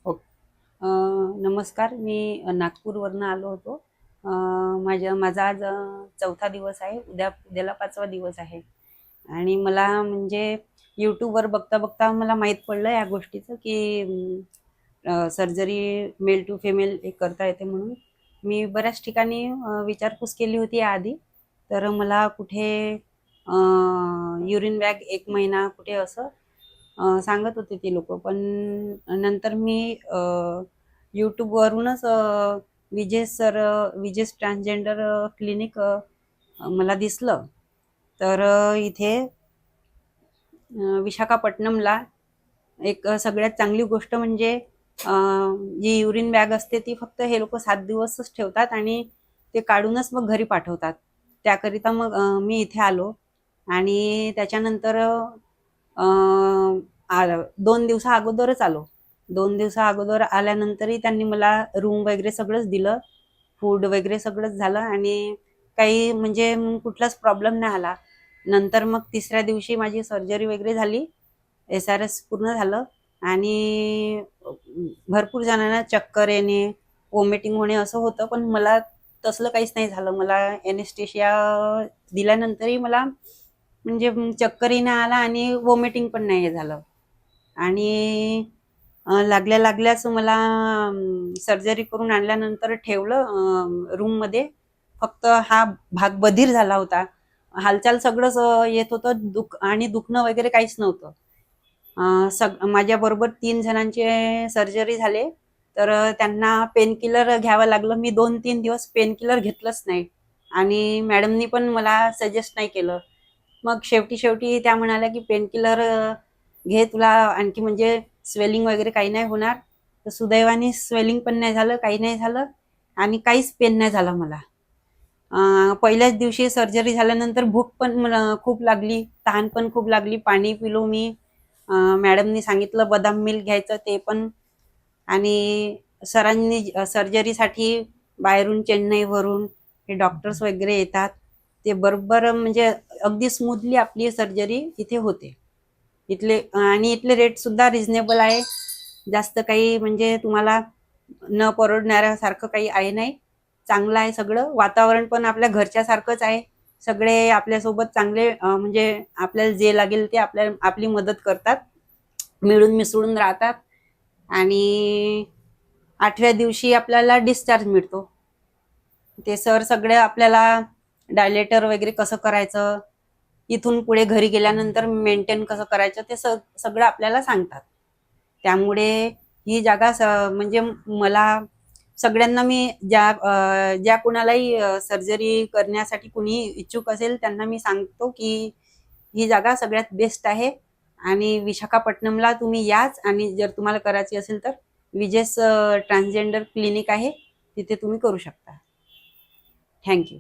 Okay. नमस्कार, मी नागपूरवरून आलो होतो. माझा आज चौथा दिवस आहे. उद्याला 5वा दिवस आहे. आणि मला म्हणजे यूट्यूबवर बघता बघता मला माहीत पडलं या गोष्टीचं की सर्जरी मेल टू फिमेल एक करता येते म्हणून. मी बऱ्याच ठिकाणी विचारपूस केली होती याआधी. तर मला कुठे युरिन बॅग 1 महिना कुठे असं सांगत होते ती लोक. पण नंतर मी यूट्यूबवरूनच विजेस ट्रान्सजेंडर क्लिनिक मला दिसलं. तर इथे विशाखापट्टणमला एक सगळ्यात चांगली गोष्ट म्हणजे जी युरिन बॅग असते ती फक्त हे लोक 7 दिवसच ठेवतात आणि ते काढूनच मग घरी पाठवतात. त्याकरिता मग मी इथे आलो. आणि त्याच्यानंतर 2 दिवसा अगोदरच आलो. 2 दिवसा अगोदर आल्यानंतरही त्यांनी मला रूम वगैरे सगळंच दिलं, फूड वगैरे सगळंच झालं आणि काही म्हणजे कुठलाच प्रॉब्लेम नाही आला. नंतर मग 3ऱ्या दिवशी माझी सर्जरी वगैरे झाली, SRS पूर्ण झालं आणि भरपूर जणांना चक्कर येणे, वॉमिटिंग होणे असं होतं. पण मला तसलं काहीच नाही झालं. मला एनेस्थेशिया दिल्यानंतरही मला म्हणजे चक्करही नाही आला आणि वॉमिटिंग पण नाही झालं. आणि लागल्याच मला सर्जरी करून आणल्यानंतर ठेवलं रूममध्ये. फक्त हा भाग बधीर झाला होता. हालचाल सगळंच येत होतं, दुखणं वगैरे काहीच नव्हतं. माझ्याबरोबर 3 जणांचे सर्जरी झाले. तर त्यांना पेन किलर घ्यावं लागलं. मी 2-3 दिवस पेन किलर घेतलंच नाही आणि मॅडमनी पण मला सजेस्ट नाही केलं. मग शेवटी त्या म्हणाल्या की पेन किलर घे, तुला आणखी म्हणजे स्वेलिंग वगैरे काही नाही होणार. तर सुदैवाने स्वेलिंग पण नाही झालं, काही नाही झालं आणि काहीच पेन नाही झाला मला. पहिल्याच दिवशी सर्जरी झाल्यानंतर भूक पण मला खूप लागली, तहान पण खूप लागली. पाणी पिलो मी. मॅडमनी सांगितलं बदाम मिल्क घ्यायचं, ते पण. आणि सरांनी सर्जरीसाठी बाहेरून चेन्नईवरून हे डॉक्टर्स वगैरे येतात. ते बरोबर म्हणजे अगदी स्मूथली आपली सर्जरी इथे होते. इथले रेट सुद्धा रिझनेबल आहे. जास्त काही म्हणजे तुम्हाला न परवडणाऱ्यासारखं काही आहे नाही. चांगलं आहे सगळं. वातावरण पण आपल्या घरच्या सारखंच आहे. सगळे आपल्यासोबत चांगले म्हणजे आपल्याला जे लागेल ते आपली मदत करतात, मिळून मिसळून राहतात. आणि 8व्या दिवशी आपल्याला डिस्चार्ज मिळतो. ते सर सगळे आपल्याला डायलेटर वगैरे कसं करायचं, इथून पुढे घरी गेल्यानंतर मेंटेन कसं करायचं, ते सगळं आपल्याला सांगतात. त्यामुळे ही जागा म्हणजे मला सगळ्यांना मी ज्या कुणालाही सर्जरी करण्यासाठी कुणी इच्छुक असेल त्यांना मी सांगतो की ही जागा सगळ्यात बेस्ट आहे. आणि विशाखापट्टणमला तुम्ही याच. आणि जर तुम्हाला करायची असेल तर विजेस ट्रान्सजेंडर क्लिनिक आहे, तिथे तुम्ही करू शकता. थँक्यू.